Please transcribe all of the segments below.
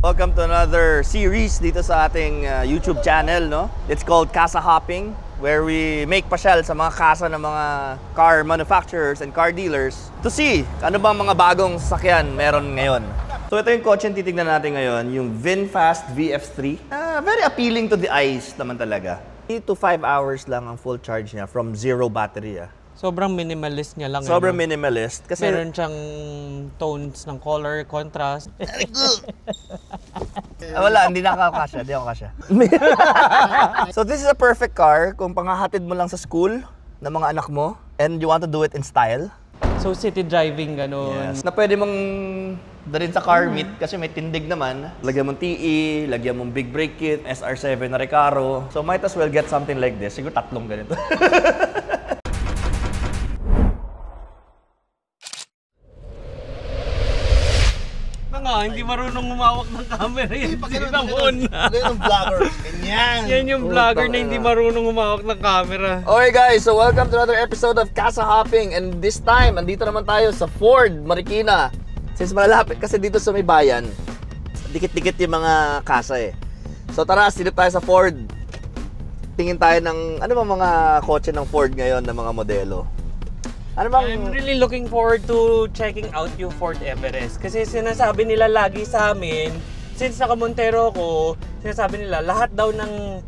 Welcome to another series dito sa ating YouTube channel, no? It's called Casa Hopping, where we make pasyal sa mga kasa ng mga car manufacturers and car dealers to see ano bang mga bagong sasakyan meron ngayon. So ito yung kotse yung titignan natin ngayon, yung VinFast VF3. Very appealing to the eyes naman talaga. 3 to 5 hours lang ang full charge niya from zero battery. Sobrang minimalist niya lang. Sobrang minimalist. Kasi meron siyang tones ng color, contrast. Wala, hindi nakakasya. Hindi ako kasya. So this is a perfect car kung panghahatid mo lang sa school ng mga anak mo and you want to do it in style. So city driving, gano'n. Yes. Na pwede mong dalhin sa car meet kasi may tindig naman. Lagyan mong TE, lagyan mong big brake kit, SR7 na Recaro. So might as well get something like this. Siguro tatlong ganito. Hindi marunong humawak ng camera yan. Yung vlogger. Ganyan. Yan yung vlogger na hindi marunong humawak ng camera. Okay guys, so welcome to another episode of Casa Hopping. And this time, andito naman tayo sa Ford, Marikina. Since malalapit kasi dito sa may bayan, dikit-dikit yung mga kasa eh. So tara, silip tayo sa Ford. Tingin tayo ng, ano ba mga kotse ng Ford ngayon na mga modelo? Ano bang... I'm really looking forward to checking out yung Ford Everest. Kasi sinasabi nila lagi sa amin, since naka-Montero ko, sinasabi nila lahat daw ng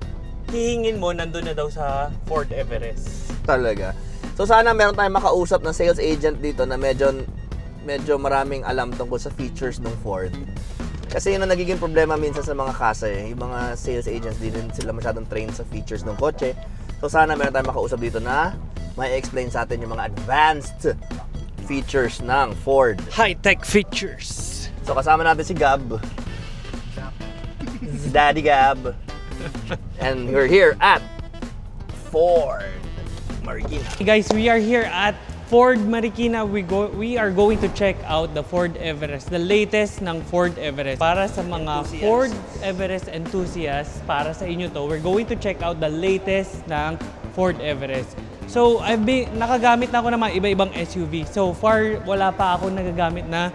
hihingin mo nandun na daw sa Ford Everest. Talaga. So sana meron tayong makausap ng sales agent dito na medyo maraming alam tungkol sa features ng Ford. Kasi yun ang nagiging problema minsan sa mga kasa eh. Yung mga sales agents, di din sila masyadong trained sa features ng kotse. So sana meron tayong makausap dito na may explain sa atin yung mga advanced features ng Ford. High-tech features. So kasama natin si Gab. Si Daddy Gab. And we're here at Ford Marikina. Hey guys, we are here at Ford Marikina. We are going to check out the Ford Everest, the latest ng Ford Everest. Para sa mga Ford Everest enthusiasts, para sa inyo to, we're going to check out the latest ng Ford Everest. So, nakagamit na ako ng mga iba-ibang SUV. So far, wala pa ako nagagamit na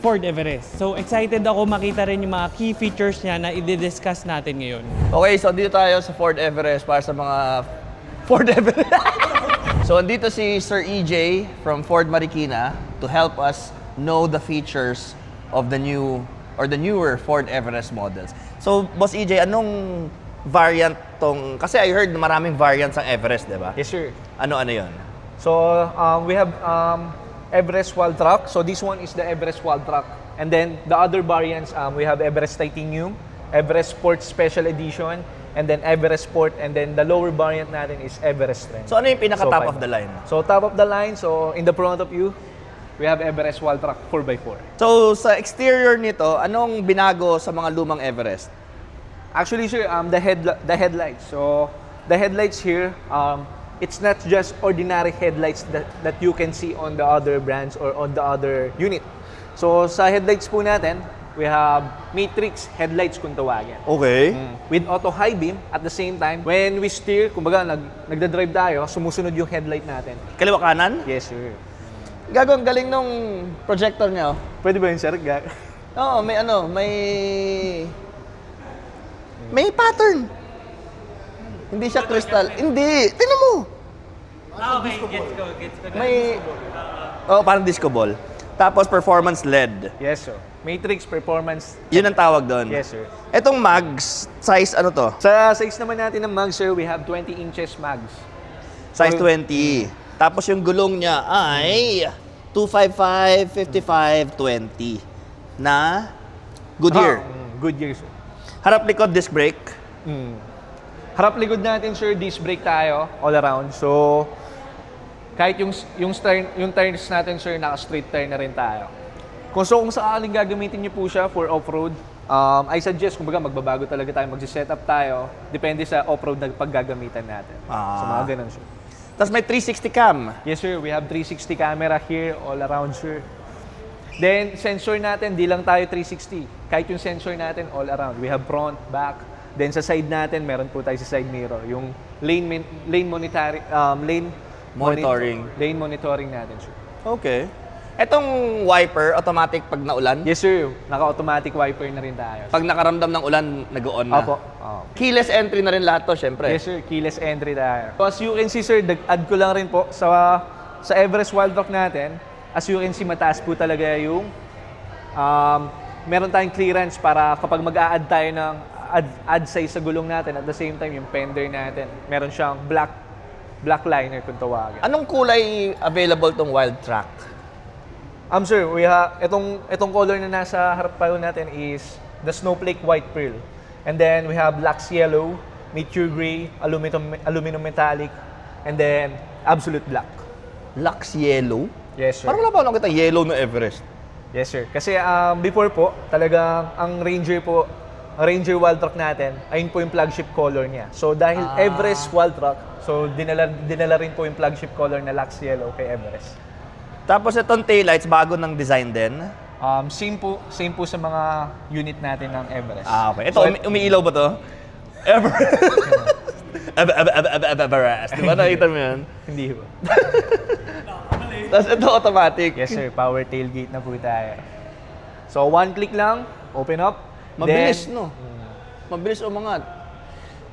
Ford Everest. So, excited ako makita rin yung mga key features niya na i-discuss natin ngayon. Okay, so dito tayo sa Ford Everest para sa mga Ford Everest. So, andito si Sir EJ from Ford Marikina to help us know the features of the new or the newer Ford Everest models. So, Boss EJ, anong variant tong... Kasi I heard maraming variants ang Everest, di ba? Yes, sir. Ano-ano yun? So, we have Everest Wild Truck. So, this one is the Everest Wild Truck. And then, the other variants, we have Everest Titanium, Everest Sport Special Edition, and then Everest Sport, and then the lower variant natin is Everest Trend. So, ano yung pinaka-top of the line? So, top of the line, so in the front of you, we have Everest Wild Truck 4x4. So, sa exterior nito, anong binago sa mga lumang Everest? Actually, sir, the headlights. So, the headlights here, it's not just ordinary headlights that you can see on the other brands or on the other unit. So, sa headlights po natin, we have matrix headlights kung tawagin. Okay. With auto high beam, at the same time, when we steer, kumbaga, nagda-drive tayo, sumusunod yung headlight natin. Kaliwa kanan? Yes, sir. Gago, ang galing nung projector niya. Pwede ba yun, sir? Oo, may pattern. Hindi siya crystal. Hindi. Tingnan mo. Okay, gets ko. May... Oh, parang disco ball. Tapos performance LED. Yes, sir. Matrix performance. Yun ang tawag doon. Yes, sir. Etong mags, size ano to? Sa size naman natin ng mags, sir, we have 20 inches mags. Size 20. Tapos yung gulong niya ay 255, 55, 20 na Goodyear. Goodyear, sir. Harap likod disc brake. Harap likod natin, sir, disc brake tayo all around. So, kahit yung turns natin, sir, naka-straight turn na rin tayo. Kung sakaling gagamitin niyo po siya for off-road, I suggest, kumbaga, magbabago talaga tayo, magsi-setup tayo, depende sa off-road na paggagamitan natin. So, mga ganun, sir. Tapos may 360 cam. Yes, sir. We have 360 camera here all around, sir. Then, sensor natin, di lang tayo 360. Kahit yung sensor natin, all around. We have front, back. Then, sa side natin, meron po tayo sa side mirror. Yung lane monitoring. Monitoring. Lane monitoring natin, sir. Okay. Etong wiper, automatic pag naulan. Yes sir, naka-automatic wiper na rin tayo. Pag nakaramdam ng ulan, nag-on na. Opo. Keyless entry na rin lahat to, syempre. Yes sir, keyless entry tayo. So as you can see sir, add ko lang rin po sa Everest Wild Rock natin. As you can see, mataas po talaga yung meron tayong clearance para kapag mag-a-add tayo ng add size sa gulong natin, at the same time yung fender natin, meron siyang black liner kung tawagin. Anong kulay available tong Wild Track? Sir, itong color na nasa harap pa natin is the Snowflake White Pearl. And then we have Lux Yellow, Meteor Gray, Aluminum Metallic, and then Absolute Black. Lux Yellow? Yes, sir. Parang wala pa lang kita yellow na Everest. Yes, sir. Kasi before po, talagang ang Ranger Wild Rock natin, ayun po yung flagship color niya. So dahil Everest Wild Rock, so dinala rin po yung flagship color na Lux Yellow kay Everest. Tapos itong taillights, bago ng design din. Same po sa mga unit natin ng Everest. Okay. Ito, umiilaw ba to? Everest. Everest. Di ba nakita mo yan? Hindi po. Tapos ito automatic. Yes sir, power tailgate na po tayo. So one click lang, open up. Mabilis, then, no? Mabilis umangat.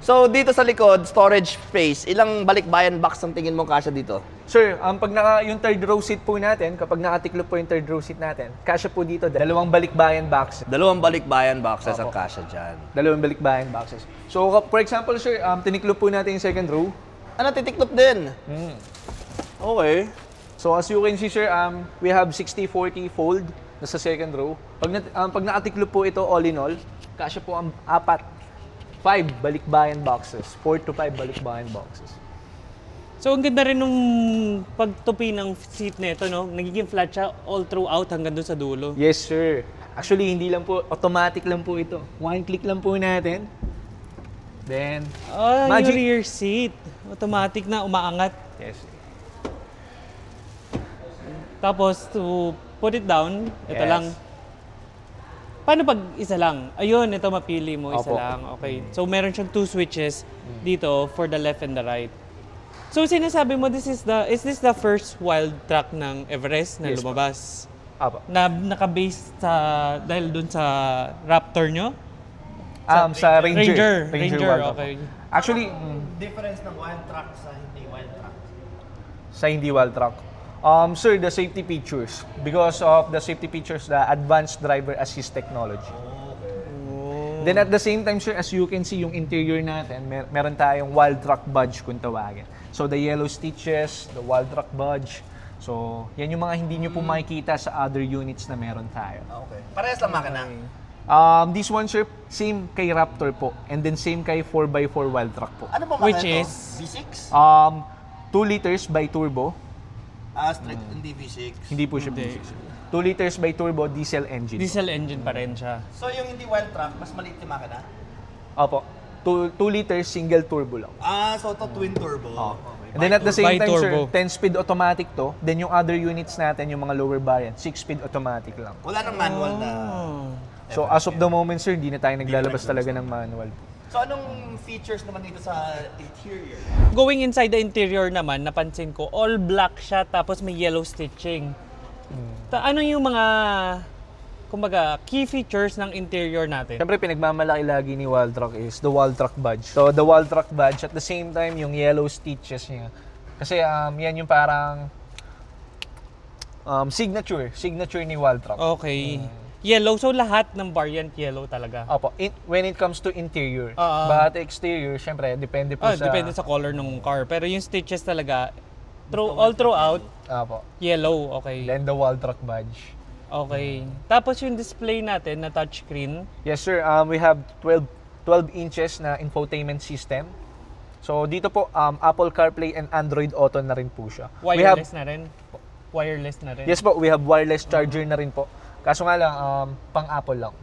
So dito sa likod, storage space, ilang balikbayan box ang tingin mo kasya dito? Sir, pag yung third row seat po natin, kapag nakatiklop po yung third row seat natin, kasya po dito, dalawang balikbayan boxes. Dalawang balikbayan boxes ang kasya dyan. Dalawang balikbayan boxes. So, for example, sir, tiniklop po natin yung second row. Ano, titiklop din? Okay. So, as you can see, sir, we have 60-40 fold na sa second row. Pag nakatiklop po ito, all in all, kasya po ang 5 balikbayan boxes. 4 to 5 balikbayan boxes. So, ang ganda rin nung pagtupi ng seat nito, no? Nagiging flat siya all throughout hanggang doon sa dulo. Yes, sir. Actually, hindi lang po, automatic lang po ito. One click lang po natin. Then, magic. Yung rear seat. Automatic na umaangat. Yes. Tapos, to put it down, ito Yes. lang. Paano pag isa lang? Ayun, ito mapili mo, isa Opo. lang. Okay. So, meron siyang 2 switches dito for the left and the right. So, sinasabi mo, is this the first wild track ng Everest na Yes, lumabas? Apo. Na naka-base dahil dun sa Raptor nyo? Sa Ranger. Ranger, Wild Rock. okay. Actually, Difference ng wild track sa hindi wild track. sa hindi wild track. Sir, the safety features. Because of the safety features, the advanced driver assist technology. Then at the same time, sir, as you can see, yung interior natin, meron tayong wild track badge kung tawagin. So the yellow stitches, the wild track badge. So yan yung mga hindi nyo po makikita sa other units na meron tayo. Okay. Parehas lang makina. This one, sir, same kay Raptor po. And then same kay 4x4 wild track po. Ano ba Which makina is? ito? V6? 2 liters by turbo. Strict, hindi V6. Hindi po siya Hindi. V6. 2 liters by turbo diesel engine. Diesel engine pa rin siya. So yung hindi wild track, mas maliit yung makina? Opo. 2 liters single turbo lang. So ito twin turbo. And then at the same time, sir, Bi-turbo. 10-speed automatic to. Then yung other units natin, yung mga lower variant, 6-speed automatic lang. Wala nang manual na. So as of the moment, sir, di na tayo naglalabas talaga ng manual. So anong features naman dito sa interior? Going inside the interior naman, napansin ko, all black siya tapos may yellow stitching. Ano yung mga, kumbaga, key features ng interior natin? Siyempre, pinagmamalaki lagi ni Wild Rock is the Wild Rock badge. So the Wild Rock badge, at the same time, yung yellow stitches niya. Kasi yan yung parang signature ni Wild Rock. Okay. Yellow, so lahat ng variant yellow talaga. Opo, when it comes to interior. Oo. But exterior, syempre, depende po sa... Depende sa color ng car. Pero yung stitches talaga, all throughout, Opo. yellow. Okay. Then the Wild Rock badge. Okay. Tapos yung display natin na touchscreen, Yes, sir. We have 12 inches na infotainment system. So dito po, Apple CarPlay and Android Auto na rin po siya. wireless na rin. Wireless na rin. Yes po, we have wireless charger na rin po. Kaso nga lang, pang Apple lang.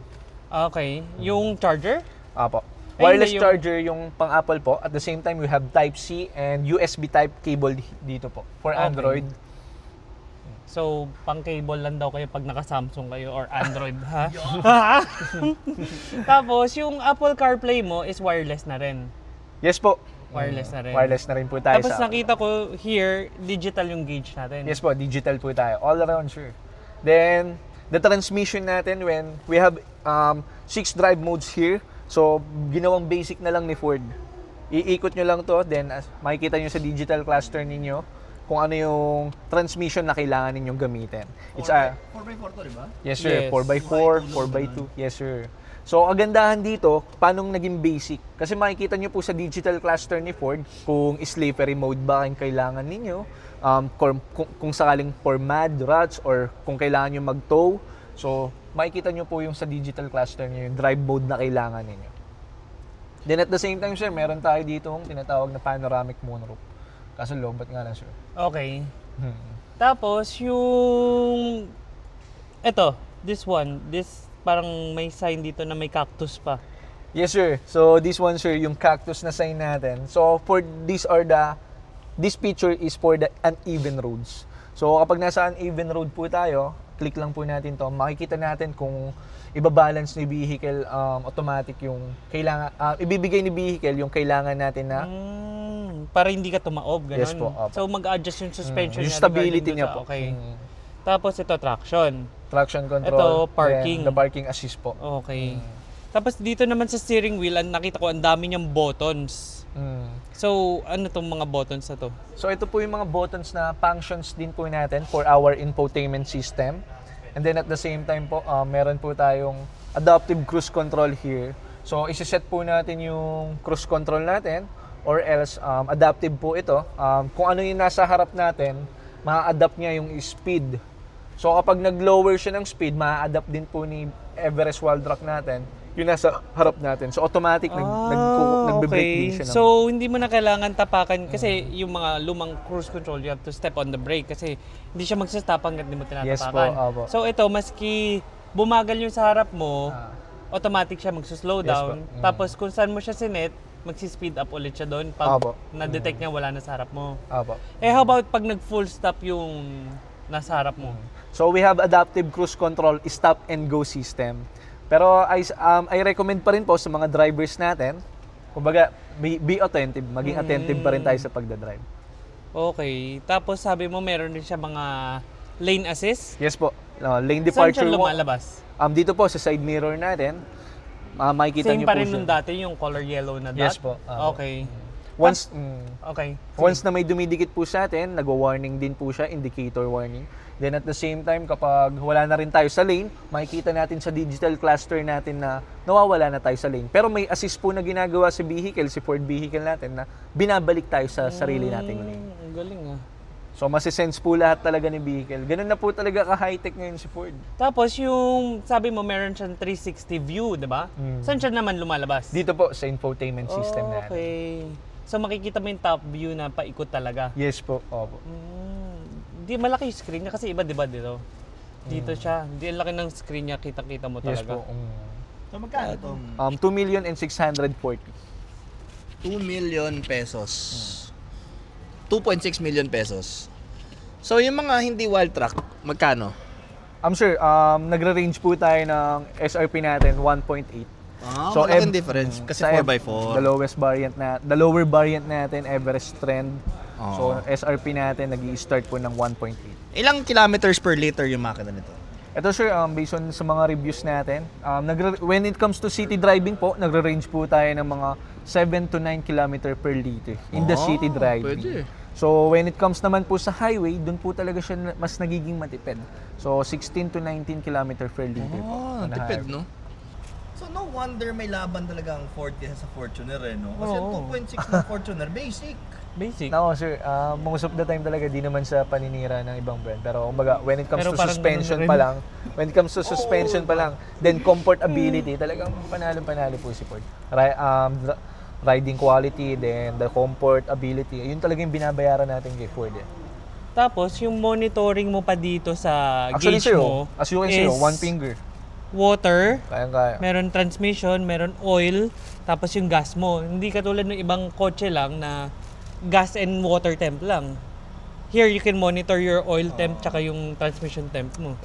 Okay. Yung charger? Apo. Ay, Wireless hindi, yung- charger yung pang Apple po. At the same time, we have Type-C and USB Type cable dito po for Okay. Android. So, pang cable lang daw kayo pag naka-Samsung kayo or Android, ha? Tapos, yung Apple CarPlay mo is wireless na rin. Yes po. Wireless na rin. Wireless na rin po tayo Tapos sa... nakita ko here, digital yung gauge natin. Yes po, digital po tayo. All around, sure. Then, the transmission natin when we have 6 drive modes here. So, ginawang basic na lang ni Ford. Iikot nyo lang to, then makikita nyo sa digital cluster ninyo kung ano yung transmission na kailangan ninyong gamitin. It's 4x4 to, di ba? Yes, sir. Yes. 4x4, 4x2. Yes, sir. So, agandahan dito, paano naging basic? Kasi makikita nyo po sa digital cluster ni Ford kung slippery mode ba ang kailangan ninyo, kung sakaling for mud, ruts, or kung kailangan nyo mag-tow. So, makikita nyo po yung sa digital cluster nyo, yung drive mode na kailangan ninyo. Then at the same time, sir, meron tayo dito yung tinatawag na panoramic moonroof. Kaso lobat nga lang, sir. Okay. Tapos, yung... Ito, this parang may sign dito na may cactus pa. Yes, sir. So, this one, sir, yung cactus na sign natin. So, this picture is for the uneven roads. So, kapag nasa uneven road po tayo, click lang po natin to, makikita natin kung ibabalance ni vehicle automatic yung kailangan, ibibigay ni vehicle yung kailangan natin na Para hindi ka tumaob, ganun. Yes po, opo. So, mag-adjust yung suspension yung niya stability regarding niya dun po. sa- Okay. Tapos, ito, traction. Traction control. Ito, parking. Then the parking assist po. Okay. Tapos, dito naman sa steering wheel, nakita ko, ang dami niyang buttons. So, ano tong mga buttons na to? So ito po yung mga buttons na functions din po natin for our infotainment system. And then at the same time po, meron po tayong adaptive cruise control here. So isi-set po natin yung cruise control natin or else adaptive po ito. Kung ano yung nasa harap natin, ma-adapt niya yung speed. So kapag nag-lower siya ng speed, ma-adapt din po ni Everest wall track natin yung nasa harap natin. So automatic nagbe-brake din siya. So, hindi mo na kailangan tapakan kasi yung mga lumang cruise control, you have to step on the brake kasi hindi siya magsastop hanggang hindi mo tinatapakan. Yes po, opo. So, ito, maski bumagal yung sa harap mo, automatic siya magsuslow Yes down. po. Tapos, kung saan mo siya sinet, magsi-speed up ulit siya doon pag Opo. na-detect niya wala na sa harap mo. Opo. Eh, how about pag nag-full stop yung nasa harap mo? So we have adaptive cruise control stop and go system. Pero I recommend pa rin po sa mga drivers natin, kumbaga be attentive, maging attentive pa rin tayo sa pagdadrive. Okay. Tapos sabi mo meron din siya mga lane assist. Yes po. Lane Saan departure siya walk. lumalabas? Dito po sa side mirror natin, makikita Same niyo pa po rin siya. nung dati, yung color yellow na dot? Yes po. Okay. Once Okay. once na may dumidikit po sa atin, nagwa-warning din po siya, indicator warning. Then at the same time, kapag wala na rin tayo sa lane, makikita natin sa digital cluster natin na nawawala na tayo sa lane. Pero may assist po na ginagawa si vehicle, si Ford vehicle natin na binabalik tayo sa sarili nating lane. Ang galing ah. So masisense po lahat talaga ni vehicle. Ganun na po talaga ka-high-tech ngayon si Ford. Tapos yung, sabi mo meron siyang 360 view, di ba? Saan siya naman lumalabas? Dito po sa infotainment system natin. Okay. So makikita mo yung top view na paikot talaga. Yes po. Opo. Di malaki yung screen niya kasi iba, di ba dito? Dito siya. Hindi ang laki ng screen niya, kita-kita mo Yes talaga. po. So magkano to? 2,640,000. 2 million pesos. 2.6 million pesos. So yung mga hindi wild track, magkano? Sir, nagre-range po tayo ng SRP natin 1.8. So malaking difference kasi sa 4x4. The lower variant natin, Everest Trend. Oo. So SRP natin nag-i-start po ng 1.8. Ilang kilometers per liter yung makina nito? Ito sir, based on sa mga reviews natin, when it comes to city driving po, nagre-range po tayo ng mga 7 to 9 km per liter in the city driving. Pwede. So when it comes naman po sa highway, doon po talaga siya mas nagiging matipid. So 16 to 19 km per liter po. on the tipid, highway. no? So no wonder may laban talaga ang Ford kaysa sa Fortuner, eh, no? Kasi Oo. 2.6 ng Fortuner, basic. Basic. Nako sir, most of the time talaga di naman sa paninira ng ibang brand. Pero kumbaga, when it comes Pero to parang suspension ganun pa lang, then comfortability, talagang panalo-panalo po si Ford. Riding quality, then the comfortability, yun talaga yung binabayaran natin kay Ford. Tapos yung monitoring mo pa dito sa Actually gauge sir, mo as you can see, is one finger. water, Kaya-kaya. meron transmission, meron oil, tapos yung gas mo. Hindi katulad ng ibang kotse lang na gas and water temp lang. Here, you can monitor your oil temp tsaka yung transmission temp mo.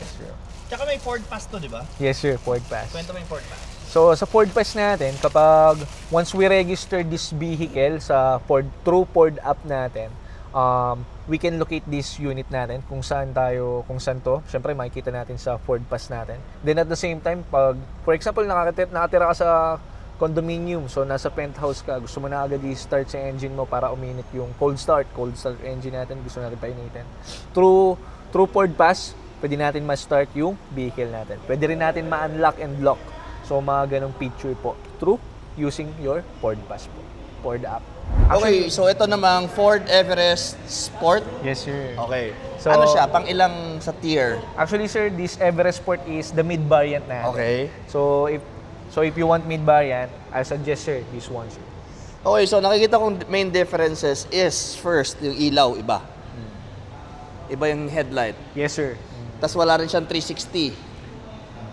Tsaka may Ford Pass to, di ba? Yes sir, Ford Pass. Kwento mo yung Ford Pass. So sa Ford Pass natin, kapag once we register this vehicle sa through Ford app natin, we can locate this unit natin kung saan to. Siyempre, makikita natin sa Ford Pass natin. Then at the same time, pag, for example, nakatira ka sa condominium, so nasa penthouse ka, gusto mo na agad i-start sa engine mo para uminit yung cold start engine natin, gusto natin painitin. Through Ford Pass, pwede natin ma-start yung vehicle natin. Pwede rin natin ma-unlock and lock. So, mga ganong feature po through using your Ford Pass po. Ford app. Okay, so ito namang Ford Everest Sport. Yes, sir. Okay. So, Ano siya? Pang ilang sa tier? Actually, sir, this Everest Sport is the mid variant natin. Okay. So if you want mid variant, I suggest, sir, this one, sir. Okay, so nakikita kong main differences is first, yung ilaw, iba. Iba yung headlight. Yes, sir. Tapos wala rin siyang 360.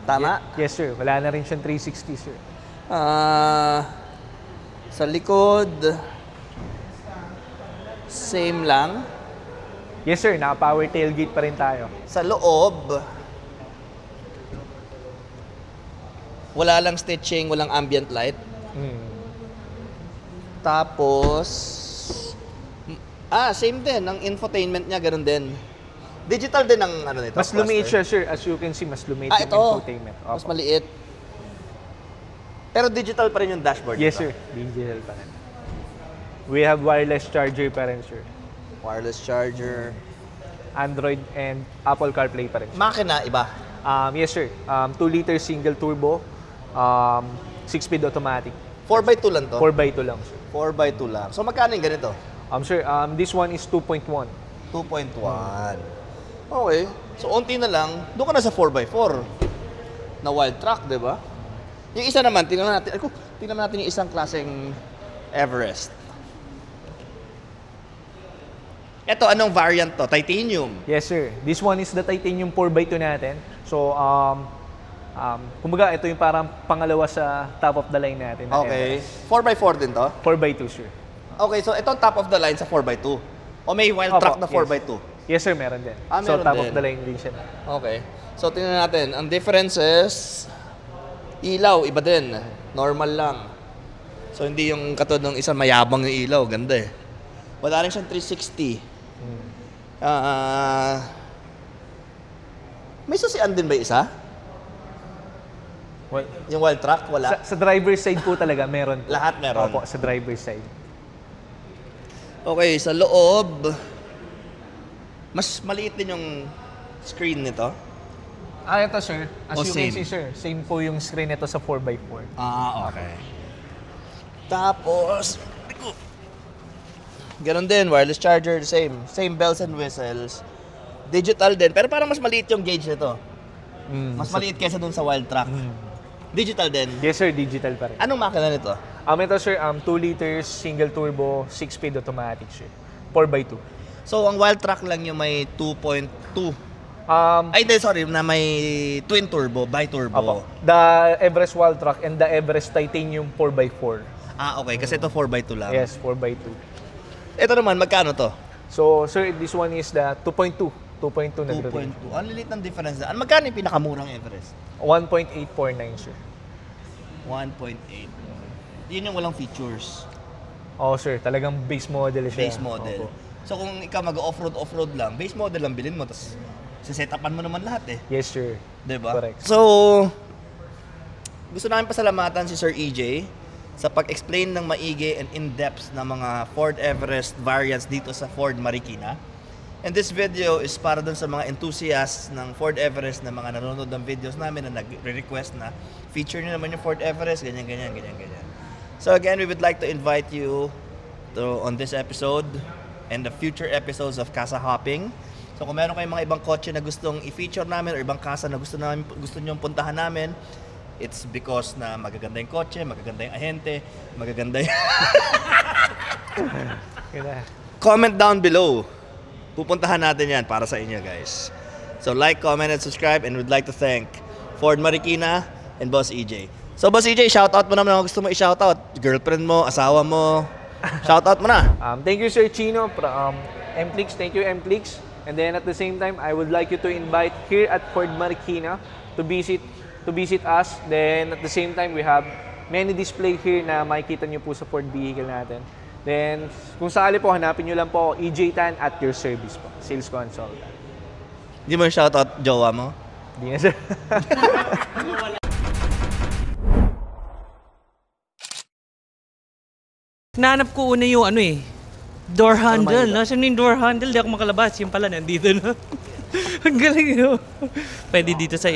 Tama? Yes, sir. Wala na rin siyang 360, sir. Sa likod, same lang. Yes, sir. Naka-power tailgate pa rin tayo. Sa loob, wala lang stitching, walang ambient light. Tapos, same din. Ang infotainment niya, ganun din. Digital din ang ano nito. Mas lumiit siya, sir. As you can see, mas lumiit yung ito. infotainment. Mas maliit. Pero digital pa rin yung dashboard. Yes, nito. sir. Digital pa rin. We have wireless charger pa rin, sir. Wireless charger. Android and Apple CarPlay pa rin, sir. Makina, iba. Yes, sir. 2-liter single turbo, 6-speed automatic. 4x2 lang to? 4x2 lang, sir. 4x2 lang. So magkano yung ganito? Sir, this one is 2.1. 2.1. Okay. So unti na lang, doon ka na sa 4x4 na wild track, di ba? Yung isa naman, tingnan natin yung isang klaseng Everest. Ito, anong variant to? Titanium. Yes, sir. This one is the titanium 4x2 natin. So, kumbaga, ito yung parang pangalawa sa top of the line natin. Okay. 4x4 din to? 4x2, sir. Okay, so itong top of the line sa 4x2. O may wild Opo, track na yes. 4x2? Yes, sir. Meron din. So, Meron top din. of the line din siya. Okay. So, tingnan natin. Ang differences, ilaw, iba din. Normal lang. So, hindi yung katulad ng isang mayabang yung ilaw. Ganda eh. Wala rin siyang 360. May susian din ba isa? Well, Yung wild track, wala? sa driver's side po talaga, meron po. Lahat meron? Opo, sa driver's side. Okay, sa loob, mas maliit din yung screen nito. Ito, sir. As O, you same? can see, sir, same po yung screen nito sa 4x4. Okay. Tapos, ganun din, wireless charger, same. Same bells and whistles. Digital din, pero parang mas maliit yung gauge nito. Mas maliit kaysa dun sa wild track. Digital din. Yes, sir. Digital pa rin. Anong makina nito? Ito, sir, 2 liters, single turbo, 6-speed automatic, sir. 4x2. So, ang wild track lang yung may 2.2. Ay, hindi, sorry, na may twin turbo, bi-turbo. Opo. The Everest Wild Track and the Everest Titanium 4x4. Okay, kasi ito 4x2 lang. Yes, 4x2. Ito naman, magkano to? So, sir, this one is the 2.2. 2.2 nagre-range. 2.2. Ang lilit ng difference na. Magkano yung pinakamurang Everest? 1.849, sir. 1.8. Yun yung walang features. Sir, talagang base model siya. Base model. Opo. So kung ikaw mag-off-road lang, base model lang bilhin mo, tapos sisetapan mo naman lahat eh. Yes, sir. Diba? Correct. So, gusto namin pasalamatan si Sir EJ sa pag-explain ng maigi and in-depth na mga Ford Everest variants dito sa Ford Marikina. And this video is para dun sa mga enthusiasts ng Ford Everest na mga nanonood ng videos namin na nag-request na feature nyo naman yung Ford Everest, ganyan. So again, we would like to invite you on this episode and the future episodes of Casa Hopping. So kung meron kayong mga ibang kotse na gustong i-feature namin or ibang casa na gusto nyo puntahan namin, it's because na magaganda yung kotse, magaganda yung ahente, magaganda yung... Comment down below. Pupuntahan natin yan para sa inyo, guys. So like, comment, and subscribe, and we'd like to thank Ford Marikina and Boss EJ. So Boss EJ, shoutout mo naman kung gusto mo i-shoutout. Girlfriend mo, asawa mo. Shoutout mo na. Thank you, Sir Chino. MPlix, thank you, MPlix. And then at the same time, I would like you to invite here at Ford Marikina to visit us. Then at the same time, we have many display here na makikita nyo po sa Ford vehicle natin. Then, kung sakali po, hanapin nyo lang po EJ Tan at your service po. Sales consultant. Hindi mo yung shoutout jowa mo? Hindi nga, sir. Nahanap ko una yung door handle. Nasaan yung door handle? Di ako makalabas. Yung pala, nandito na. Ang galing, no? Pwede dito sa